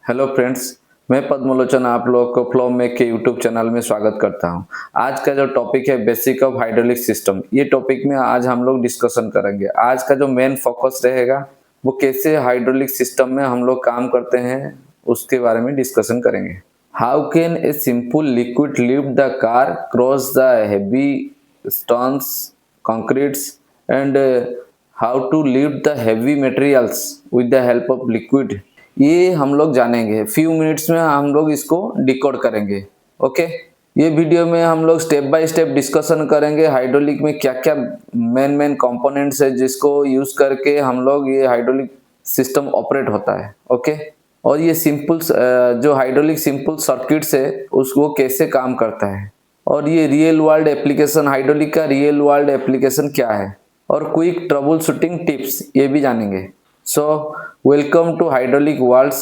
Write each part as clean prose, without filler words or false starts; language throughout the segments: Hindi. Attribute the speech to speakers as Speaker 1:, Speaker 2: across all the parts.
Speaker 1: हेलो फ्रेंड्स, मैं पद्मलोचन आप लोगों को फ्लो मेक के यूट्यूब चैनल में स्वागत करता हूं। आज का जो टॉपिक है बेसिक ऑफ हाइड्रोलिक सिस्टम, ये टॉपिक में आज हम लोग डिस्कशन करेंगे। आज का जो मेन फोकस रहेगा वो कैसे हाइड्रोलिक सिस्टम में हम लोग काम करते हैं उसके बारे में डिस्कशन करेंगे। How can a simple liquid lift the car cross the heavy stones, concretes and how to lift the heavy materials with the help of liquid, ये हम लोग जानेंगे। फ्यू मिनट्स में हम लोग इसको डिकोड करेंगे। ओके, ये वीडियो में हम लोग स्टेप बाय स्टेप डिस्कशन करेंगे हाइड्रोलिक में क्या क्या मेन कंपोनेंट्स है जिसको यूज करके हम लोग ये हाइड्रोलिक सिस्टम ऑपरेट होता है। ओके, और ये सिंपल जो हाइड्रोलिक सिंपल सर्किट्स है उसको कैसे काम करता है, और ये रियल वर्ल्ड एप्लीकेशन, हाइड्रोलिक का रियल वर्ल्ड एप्लीकेशन क्या है, और क्विक ट्रबल शूटिंग टिप्स ये भी जानेंगे। So welcome to hydraulic worlds.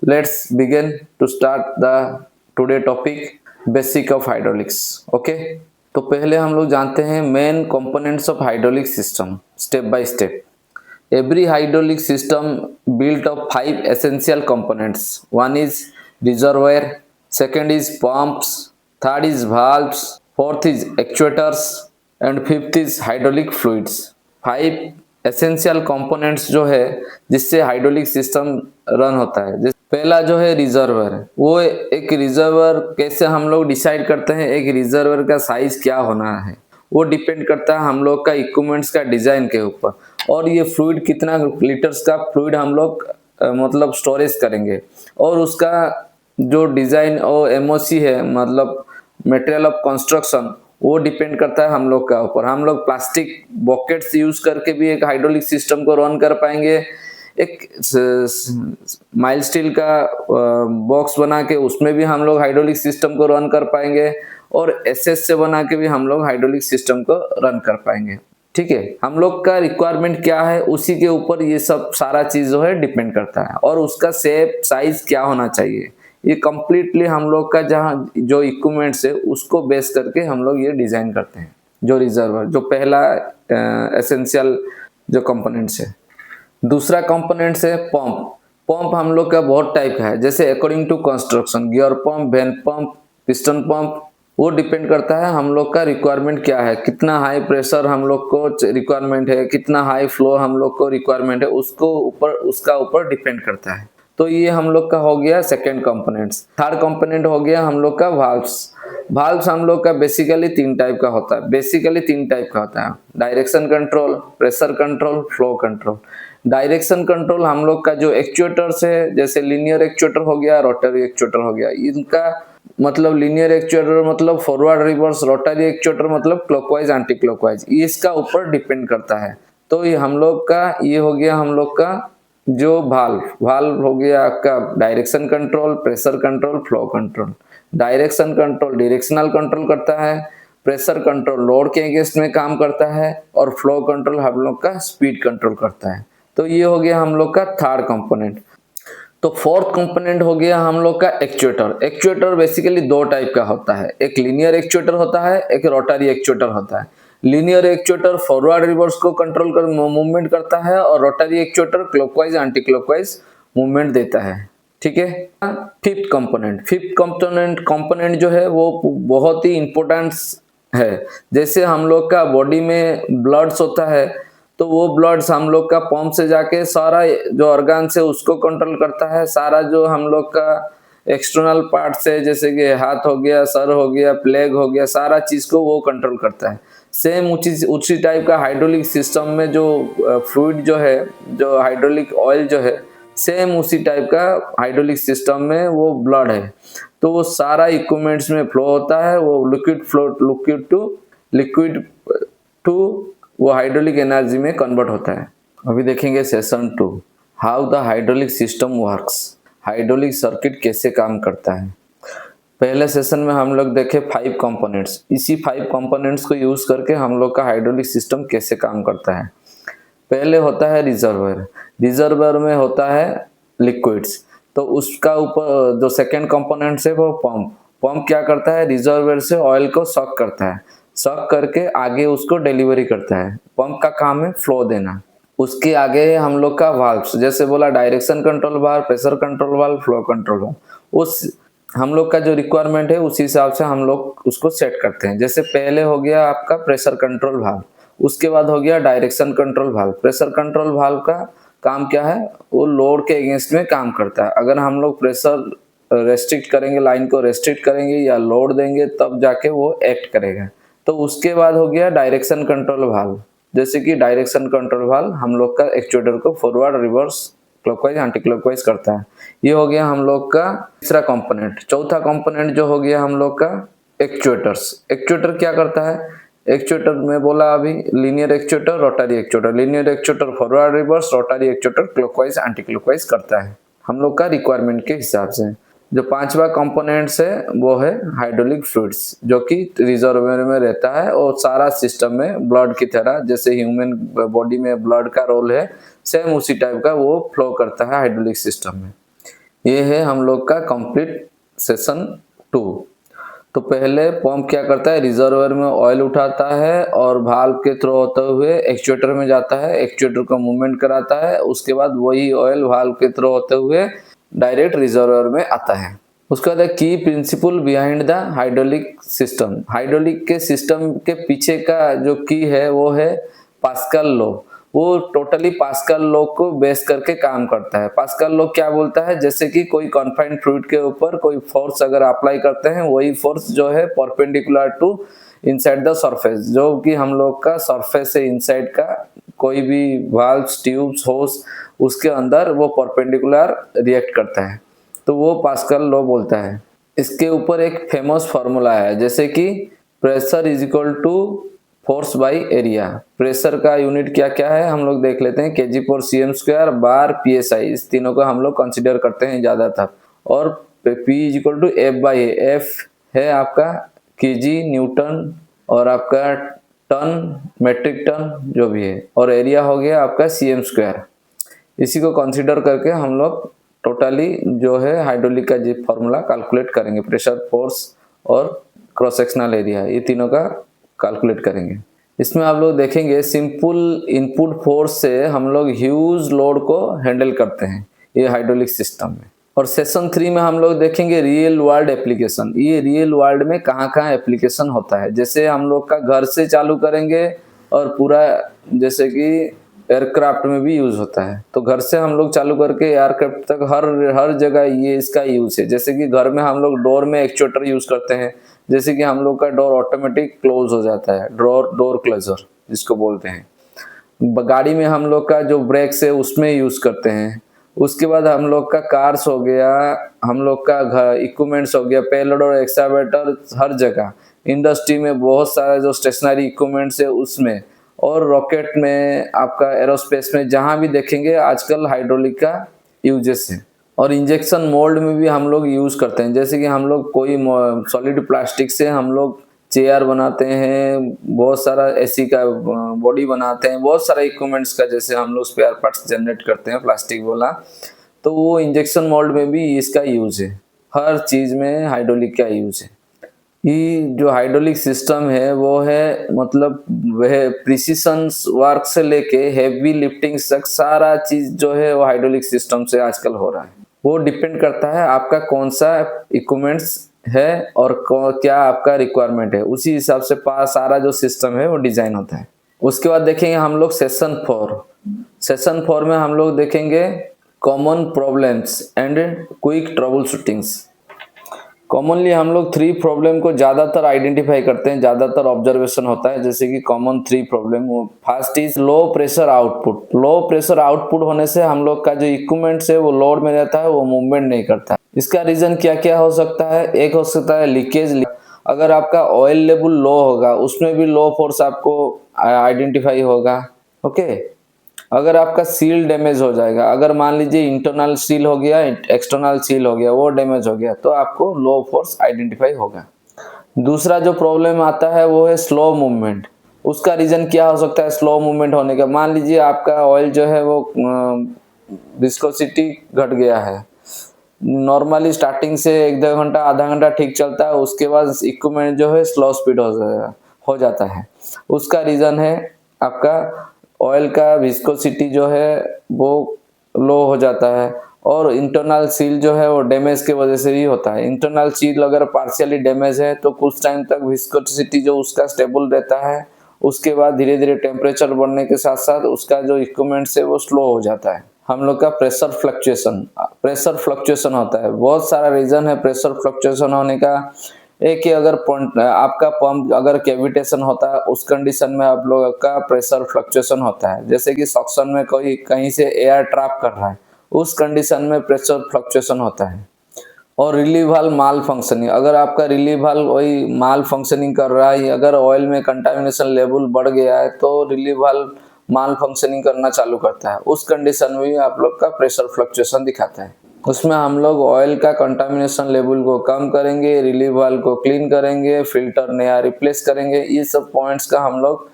Speaker 1: Let's begin to start the today topic basic of hydraulics. Okay, तो पहले हम लोग जानते हैं main components of hydraulic system step by step. Every hydraulic system built of 5 essential components. One is reservoir, second is pumps, third is valves, fourth is actuators, and fifth is hydraulic fluids. 5 essential components जो है जिससे हाइड्रोलिक सिस्टम रन होता है। पहला जो है रिजर्वर, वो एक रिजर्वर कैसे हम लोग डिसाइड करते हैं, एक रिजर्वर का साइज क्या होना है वो डिपेंड करता है हम लोग का इक्विपमेंट्स का डिजाइन के ऊपर, और ये फ्लूइड कितना लीटर्स का फ्लूइड हम लोग मतलब स्टोरेज करेंगे, और उसका जो डिजाइन और एमओसी है मतलब मटेरियल ऑफ कंस्ट्रक्शन वो डिपेंड करता है हम लोग का ऊपर। हम लोग प्लास्टिक बॉकेट्स यूज करके भी एक हाइड्रोलिक सिस्टम को रन कर पाएंगे, एक माइल स्टील का बॉक्स बना के उसमें भी हम लोग हाइड्रोलिक सिस्टम को रन कर पाएंगे, और एसएस से बना के भी हम लोग हाइड्रोलिक सिस्टम को रन कर पाएंगे। ठीक है, हम लोग का रिक्वायरमेंट क्या है उसी के ऊपर ये सब सारा चीज जो है डिपेंड करता है, और उसका शेप साइज क्या होना चाहिए ये कंप्लीटली हम लोग का जहाँ जो इक्विपमेंट्स है उसको बेस करके हम लोग ये डिजाइन करते हैं। जो रिजर्वर जो पहला एसेंशियल जो कंपोनेंट्स है। दूसरा कंपोनेंट्स है पंप। पंप हम लोग का बहुत टाइप है, जैसे according to construction gear pump, vane pump, piston pump, वो डिपेंड करता है हम लोग का रिक्वायरमेंट क्या है, कितना हाई प्रेशर हम लोग को रिक्वायरमेंट है, कितना हाई फ्लो हम लोग को रिक्वायरमेंट है, उसका ऊपर डिपेंड करता है। तो ये हम लोग का हो गया सेकंड कंपोनेंट्स। थर्ड कंपोनेंट हो गया हम लोग का वाल्व्स। वाल्व्स हम लोग का बेसिकली तीन टाइप का होता है। Direction control, pressure control, flow control. Direction control हम लोग का जो एक्चुएटर्स है, जैसे लीनियर एक्चुएटर हो गया, रोटरी एक्चुएटर हो गया, इनका मतलब लीनियर एक्चुएटर मतलब फॉरवर्ड रिवर्स, रोटरी एक्चुएटर मतलब क्लॉकवाइज एंटी क्लॉकवाइज, इसका ऊपर डिपेंड करता है। तो ये हम लोग का ये हो गया हम लोग का जो वाल्व हो गया आपका direction control, pressure control, flow control. Direction control directional control करता है, प्रेशर कंट्रोल लोड के अगेंस्ट में काम करता है, और फ्लो कंट्रोल हम लोग का स्पीड कंट्रोल करता है। तो ये हो गया हम लोग का थर्ड कंपोनेंट। तो फोर्थ कंपोनेंट हो गया हम लोग का एक्चुएटर। एक्चुएटर बेसिकली दो टाइप का होता है, एक लीनियर एक्चुएटर होता है, एक रोटरी एक्चुएटर होता है। लीनियर एक्चुएटर फॉरवर्ड रिवर्स को कंट्रोल कर मूवमेंट करता है, और rotary actuator clockwise anti clockwise movement देता है। ठीक है। फिफ्थ कंपोनेंट जो है वो बहुत ही इंपॉर्टेंट है। जैसे हम लोग का बॉडी में ब्लड्स होता है, तो वो ब्लड्स हम लोग का पंप से जाके सारा जो ऑर्गन से उसको कंट्रोल करता है। सारा जो हम लोग का एक्सटर्नल पार्ट है, जैसे कि हाथ हो गया, सर हो गया, प्लेग हो गया, सारा चीज को वो कंट्रोल करता है। सेम उसी टाइप का हाइड्रोलिक सिस्टम में जो फ्लूइड जो है, जो हाइड्रोलिक ऑयल जो है, सेम उसी टाइप का हाइड्रोलिक सिस्टम में वो ब्लड है। तो वो सारा इक्विपमेंट्स में फ्लो होता है, वो लिक्विड टू वो हाइड्रोलिक एनर्जी में कन्वर्ट होता है। अभी देखेंगे session 2, how the hydraulic system works. Hydraulic circuit कैसे काम करता है। पहले सेशन में हम लोग देखे 5 कंपोनेंट्स। इसी 5 कंपोनेंट्स को यूज करके हम लोग का हाइड्रोलिक सिस्टम कैसे काम करता है। पहले होता है रिजर्वर। रिजर्वर में होता है लिक्विड्स, तो उसका ऊपर जो सेकंड कंपोनेंट है वो पंप। पंप क्या करता है, रिजर्वर से ऑयल को सक करता है, सक करके आगे उसको डिलीवरी करता है। पंप का काम है फ्लो देना। उसके आगे हम लोग का वाल्व्स, जैसे बोला direction control valve, pressure control valve, flow control valve. उस हम लोग का जो रिक्वायरमेंट है उसी हिसाब से हम लोग उसको सेट करते हैं। जैसे पहले हो गया आपका प्रेशर कंट्रोल वाल्व, उसके बाद हो गया direction control valve. Pressure control valve का काम क्या है, वो लोड के अगेंस्ट में काम करता है। अगर हम लोग प्रेशर रेस्ट्रिक्ट करेंगे, लाइन को रेस्ट्रिक्ट करेंगे या लोड देंगे, तब जाके वो एक्ट करेगा। तो उसके बाद हो गया डायरेक्शन कंट्रोल वाल्व। जैसे कि डायरेक्शन कंट्रोल वाल्व हम लोग का एक्चुएटर को forward, reverse, clockwise, anti clockwise करता है। ये हो गया हम लोग का तीसरा कंपोनेंट। चौथा कंपोनेंट जो हो गया हम लोग का एक्चुएटर्स। एक्चुएटर क्या करता है, एक्चुएटर में बोला अभी linear actuator, rotary actuator. Linear actuator forward, reverse, rotary actuator clockwise, anti clockwise करता है हम लोग का रिक्वायरमेंट के हिसाब से। जो पांचवा कंपोनेंट्स है वो है हाइड्रोलिक फ्लूइड्स, जो कि रिजर्वोयर में रहता है और सारा सिस्टम में ब्लड की तरह, जैसे ह्यूमन बॉडी में ब्लड का रोल है, सेम उसी टाइप का वो फ्लो करता है हाइड्रोलिक सिस्टम में। ये है हम लोग का कंप्लीट सेशन 2। तो पहले पंप क्या करता है, रिजर्वोयर में ऑयल उठाता है और वाल्व के थ्रू होते हुए एक्चुएटर में जाता है, एक्चुएटर को मूवमेंट कराता है। उसके बाद वही ऑयल वाल्व के थ्रू होते हुए डायरेक्ट रिजर्वोयर में आता है। उसका the key principle behind the hydraulic system. Hydraulic के सिस्टम के पीछे का जो की है वो है पास्कल लॉ। वो टोटली पास्कल लॉ को बेस करके काम करता है। पास्कल लॉ क्या बोलता है, जैसे कि कोई कॉन्फाइंड फ्लूइड के ऊपर कोई फोर्स अगर अप्लाई करते हैं, वही फोर्स जो है perpendicular to inside the surface, जो कि हम लोग का सरफेस से इनसाइड का कोई भी वाल्व्स, ट्यूब्स, होस, उसके अंदर वो परपेंडिकुलर रिएक्ट करता है, तो वो पास्कल लॉ बोलता है। इसके ऊपर एक फेमस फॉर्मूला है, जैसे कि pressure is equal to force by area. Pressure का यूनिट क्या क्या है हम लोग देख लेते हैं, केजी पर सीएम स्क्वायर, बार, पीएसआई, इस तीनों को हम लोग कंसिडर करते हैं ज्यादातर। और P is equal to F by A. F है आपका केजी, न्यूटन, और आपका टन, मेट्रिक टन जो भी है, और एरिया हो गया आपका सीएम स्क्वायर। इसी को कंसीडर करके हम लोग टोटली जो है हाइड्रोलिक का जी फॉर्मूला कैलकुलेट करेंगे। प्रेशर, फोर्स और क्रॉस सेक्शनल एरिया, ये तीनों का कैलकुलेट करेंगे। इसमें आप लोग देखेंगे सिंपल इनपुट फोर्स से हम लोग ह्यूज लोड को हैंडल करते हैं ये हाइड्रोलिक सिस्टम में। और सेशन 3 में हम लोग देखेंगे रियल वर्ल्ड एप्लीकेशन। ये रियल वर्ल्ड में कहाँ कहाँ एप्लीकेशन होता है, जैसे हम लोग का घर से चालू करेंगे और पूरा जैसे कि एयरक्राफ्ट में भी यूज होता है। तो घर से हम लोग चालू करके एयरक्राफ्ट तक हर जगह ये इसका यूज है। जैसे कि घर में हम लोग डोर में एक्चुएटर यूज करते हैं, जैसे कि हम लोग का डोर ऑटोमेटिक क्लोज हो जाता है, डोर क्लोजर जिसको बोलते हैं। गाड़ी में हम लोग का जो ब्रेक्स है उसमें यूज करते हैं। उसके बाद हम लोग का कार्स हो गया, हम लोग का घर इक्विपमेंट्स हो गया, पेलोड और एक्सावेटर हर जगह। इंडस्ट्री में बहुत सारा जो स्टेशनरी इक्विपमेंट्स है उसमें, और रॉकेट में, आपका एरोस्पेस में, जहां भी देखेंगे आजकल हाइड्रोलिक का यूजेस है। और इंजेक्शन मोल्ड में भी हम लोग यूज करते हैं, जैसे कि हम लोग कोई सॉलिड प्लास्टिक से हम लोग चेयर बनाते हैं, बहुत सारा एसी का बॉडी बनाते हैं, बहुत सारा इक्विपमेंट्स का जैसे हम लोग स्पेयर पार्ट्स जनरेट करते हैं प्लास्टिक वाला, तो वो इंजेक्शन मोल्ड में भी इसका यूज है। हर चीज में हाइड्रोलिक का यूज है। ये जो हाइड्रोलिक सिस्टम है वो है मतलब वह प्रिसीशन वर्क से लेके हेवी लिफ्टिंग तक सारा चीज जो है वो हाइड्रोलिक सिस्टम से आजकल हो रहा है। वो डिपेंड करता है आपका कौन सा इक्विपमेंट्स है और क्या आपका रिक्वायरमेंट है, उसी हिसाब से सारा जो सिस्टम है वो डिजाइन होता है। उसके बाद देखेंगे हम लोग सेशन 4। सेशन 4 में हम लोग देखेंगे common problems and quick trouble shootings. Commonly हम लोग 3 प्रॉब्लम को ज्यादातर आइडेंटिफाई करते हैं, ज्यादातर ऑब्जर्वेशन होता है। जैसे कि common 3 problem, first is low pressure output. Low pressure output होने से हम लोग का जो इक्विपमेंट है वो लोड में रहता है, वो मूवमेंट नहीं करता। इसका रीजन क्या क्या हो सकता है, एक हो सकता है लीकेज। अगर आपका ऑयल लेवल लो होगा उसमें भी लो फोर्स आपको आइडेंटिफाई होगा। ओके, अगर आपका सील डैमेज हो जाएगा, अगर मान लीजिए इंटरनल सील हो गया, एक्सटर्नल सील हो गया, वो डैमेज हो गया, तो आपको लो फोर्स आइडेंटिफाई होगा। दूसरा जो प्रॉब्लम आता है वो है स्लो मूवमेंट। उसका रीजन क्या हो सकता है स्लो मूवमेंट होने का, मान लीजिए आपका ऑयल जो है वो विस्कोसिटी घट गया है। नॉर्मली स्टार्टिंग से 1-2 घंटा, आधा घंटा ठीक चलता है, उसके बाद इक्विपमेंट जो है स्लो स्पीड हो जाता है। उसका रीजन है आपका ऑयल का विस्कोसिटी जो है वो लो हो जाता है और इंटरनल सील जो है वो डैमेज की वजह से ही होता है। इंटरनल सील अगर पार्शियली डैमेज है तो कुछ टाइम तक विस्कोसिटी जो उसका स्टेबल रहता है, उसके बाद धीरे-धीरे टेम्परेचर बढ़ने के साथ-साथ उसका जो इक्विपमेंट्स है वो स्लो हो जाता है। हम लोग का प्रेशर फ्लक्चुएशन होता है। बहुत सारा रीज़न है प्रेशर फ्लक्चुएशन होने का। एक ही अगर आपका पंप अगर कैविटेशन होता है उस कंडीशन में आप लोगों का प्रेशर फ्लक्चुएशन होता है। जैसे कि सक्शन में कोई कहीं से एयर ट्रैप कर रहा है, उस कंडीशन में प्रेशर फ्लक्चुएशन होता है। और रिलीव वाल्व माल फंक्शनिंग, अगर आपका रिलीव वाल्व वही माल फंक्शनिंग कर रहा है, अगर ऑयल में कंटामिनेशन लेवल बढ़ गया है तो रिलीव वाल्व माल फंक्शनिंग करना चालू करता है। उस कंडीशन में भी आप लोग का प्रेशर फ्लक्चुएशन दिखाता है। उसमें हम लोग ऑयल का कंटामिनेशन लेवल को कम करेंगे, रिलीव वाल्व को क्लीन करेंगे, फिल्टर नया रिप्लेस करेंगे। ये सब पॉइंट्स का हम लोग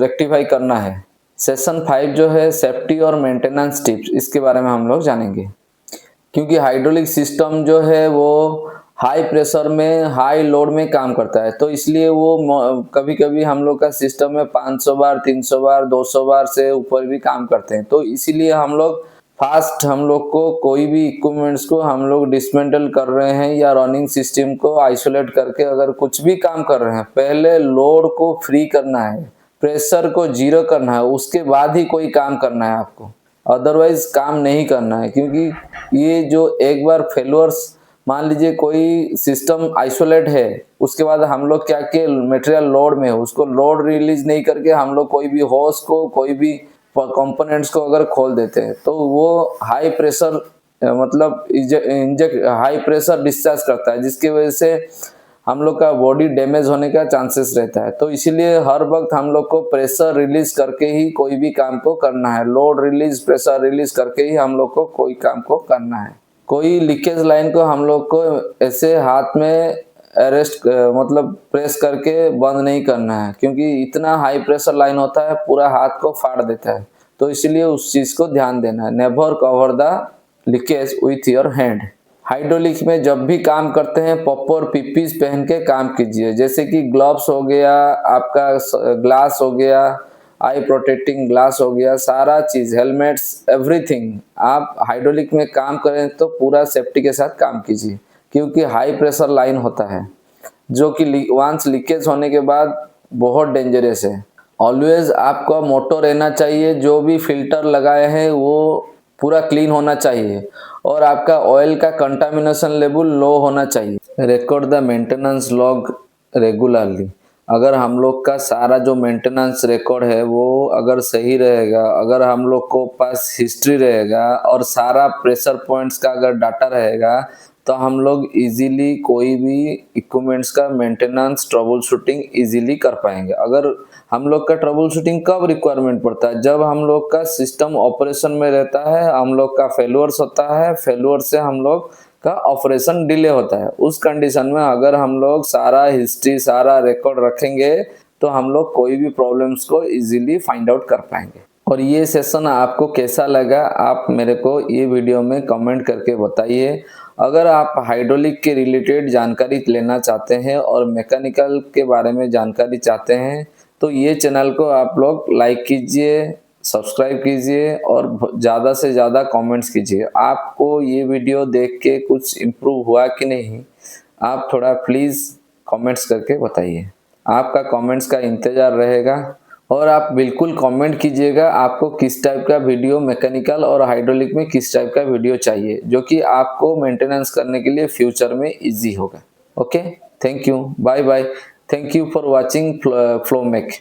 Speaker 1: रेक्टिफाई करना है। सेशन 5 जो है सेफ्टी और मेंटेनेंस टिप्स, इसके बारे में हम लोग जानेंगे। क्योंकि हाइड्रोलिक सिस्टम जो है वो हाई प्रेशर में हाई लोड में काम करता है, तो इसलिए वो कभी-कभी हम लोग का सिस्टम में 500 बार 300 बार 200 बार से ऊपर भी काम करते हैं। तो इसीलिए हम लोग फास्ट हम लोग को कोई भी इक्विपमेंट्स को हम लोग डिसमेंटल कर रहे हैं या रनिंग सिस्टम को आइसोलेट करके अगर कुछ भी काम कर रहे हैं, पहले लोड को फ्री करना है, प्रेशर को जीरो करना है, उसके बाद ही कोई काम करना है आपको। अदरवाइज काम नहीं करना है, क्योंकि ये जो एक बार फेल्योर्स, मान लीजिए कोई सिस्टम आइसोलेट है, उसके बाद हम लोग क्या किए मटेरियल लोड में है, उसको लोड रिलीज नहीं करके हम लोग कोई भी होस को कोई भी कंपोनेंट्स को अगर खोल देते हैं तो वो हाई प्रेशर मतलब इंजेक्ट हाई प्रेशर डिस्चार्ज करता है, जिसकी वजह से हम लोग का बॉडी डैमेज होने का चांसेस रहता है। तो इसीलिए हर वक्त हम लोग को प्रेशर रिलीज करके ही कोई भी काम को करना है। लोड रिलीज प्रेशर रिलीज करके ही हम लोग को कोई काम को करना है। कोई लीकेज लाइन को हम लोग को ऐसे हाथ में अरेस्ट मतलब प्रेस करके बंद नहीं करना है, क्योंकि इतना हाई प्रेशर लाइन होता है पूरा हाथ को फाड़ देता है। तो इसलिए उस चीज को ध्यान देना है। Never cover the leakage with your hand. Hydraulic में जब भी काम करते हैं प्रॉपर पीपीज पहन के काम कीजिए, जैसे कि ग्लव्स हो गया, आपका ग्लास हो गया, आई प्रोटेक्टिंग ग्लास हो गया, सारा चीज, हेलमेट्स, एवरीथिंग। आप हाइड्रोलिक में काम करें तो पूरा सेफ्टी के साथ काम कीजिए, क्योंकि हाई प्रेशर लाइन होता है जो कि वंस लीकेज होने के बाद बहुत डेंजरस है। ऑलवेज आपका मोटो रहना चाहिए, जो भी फिल्टर लगाए हैं वो पूरा क्लीन होना चाहिए और आपका ऑयल का कंटामिनेशन लेवल लो होना चाहिए। Record the maintenance log regularly. अगर हम लोग का सारा जो मेंटेनेंस रिकॉर्ड है वो अगर सही रहेगा, अगर हम लोग को पास हिस्ट्री रहेगा और सारा प्रेशर पॉइंट्स का अगर डाटा रहेगा, तो हम लोग इजीली कोई भी इक्विपमेंट्स का मेंटेनेंस ट्रबल शूटिंग इजीली कर पाएंगे। अगर हम लोग का ट्रबल शूटिंग कब रिक्वायरमेंट पड़ता है, जब हम लोग का सिस्टम ऑपरेशन में रहता है, हम लोग का फेल्योर्स होता है, फेल्योर से हम लोग का ऑपरेशन डिले होता है। उस कंडीशन में अगर हम लोग सारा हिस्ट्री सारा रिकॉर्ड रखेंगे तो हम लोग कोई भी प्रॉब्लम्स को इजीली फाइंड आउट कर पाएंगे। और ये सेशन आपको कैसा लगा, आप मेरे को ये वीडियो में कमेंट करके बताइए। अगर आप हाइड्रोलिक के रिलेटेड जानकारी लेना चाहते हैं और मैकेनिकल के बारे में जानकारी चाहते हैं तो ये चैनल को आप लोग लाइक कीजिए, सब्सक्राइब कीजिए और ज़्यादा से ज़्यादा कमेंट्स कीजिए। आपको ये वीडियो देख के कुछ इम्प्रूव हुआ कि नहीं, आप थोड़ा प्लीज़ कमेंट्स करके बताइए। आपका कमेंट्स का इंतज़ार रहेगा और आप बिल्कुल कमेंट कीजिएगा आपको किस टाइप का वीडियो मैकेनिकल और हाइड्रोलिक में किस टाइप का वीडियो चाहिए, जो कि आपको मेंटेनेंस करने के लिए फ्यूचर में ईजी होगा। Okay, thank you, bye bye. Thank you for watching फ्लोमेक।